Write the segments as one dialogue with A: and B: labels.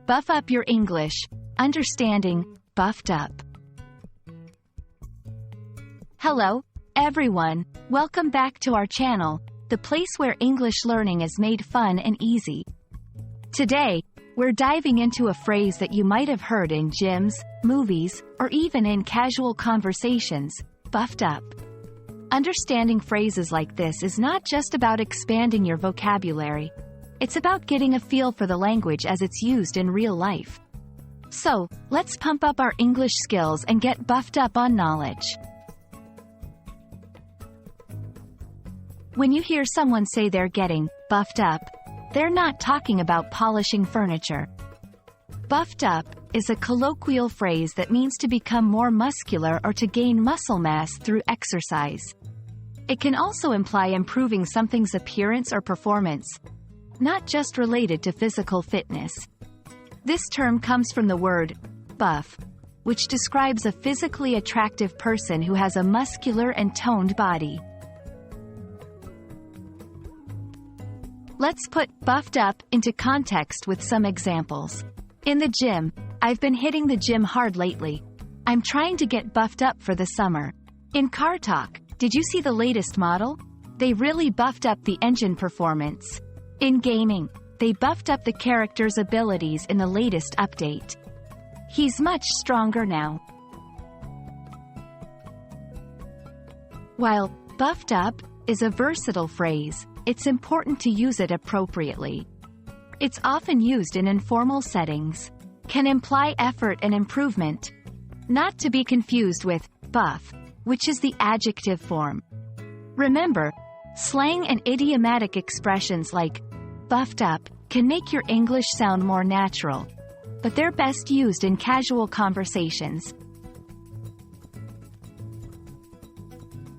A: Buff up your English. Understanding, buffed up. Hello, everyone. Welcome back to our channel, the place where English learning is made fun and easy. Today, we're diving into a phrase that you might have heard in gyms, movies, or even in casual conversations, buffed up. Understanding phrases like this is not just about expanding your vocabulary. It's about getting a feel for the language as it's used in real life. So, let's pump up our English skills and get buffed up on knowledge. When you hear someone say they're getting buffed up, they're not talking about polishing furniture. Buffed up is a colloquial phrase that means to become more muscular or to gain muscle mass through exercise. It can also imply improving something's appearance or performance, not just related to physical fitness. This term comes from the word buff, which describes a physically attractive person who has a muscular and toned body. Let's put buffed up into context with some examples. In the gym, I've been hitting the gym hard lately. I'm trying to get buffed up for the summer. In car talk, did you see the latest model? They really buffed up the engine performance. In gaming, they buffed up the character's abilities in the latest update. He's much stronger now. While buffed up is a versatile phrase, it's important to use it appropriately. It's often used in informal settings, can imply effort and improvement, not to be confused with buff, which is the adjective form. Remember, slang and idiomatic expressions like buffed up can make your English sound more natural, but they're best used in casual conversations.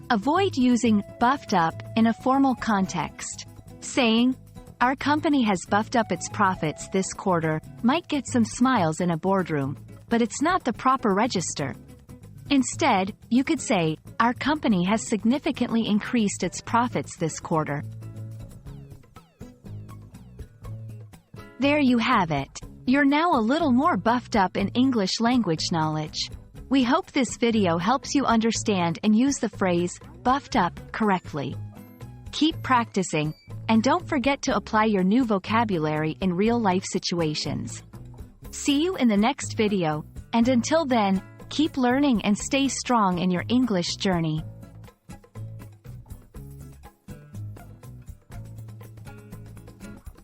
A: Avoid using buffed up in a formal context. Saying, "Our company has buffed up its profits this quarter," might get some smiles in a boardroom, but it's not the proper register. Instead, you could say, "Our company has significantly increased its profits this quarter." There you have it. You're now a little more buffed up in English language knowledge. We hope this video helps you understand and use the phrase, buffed up, correctly. Keep practicing, and don't forget to apply your new vocabulary in real-life situations. See you in the next video, and until then, keep learning and stay strong in your English journey.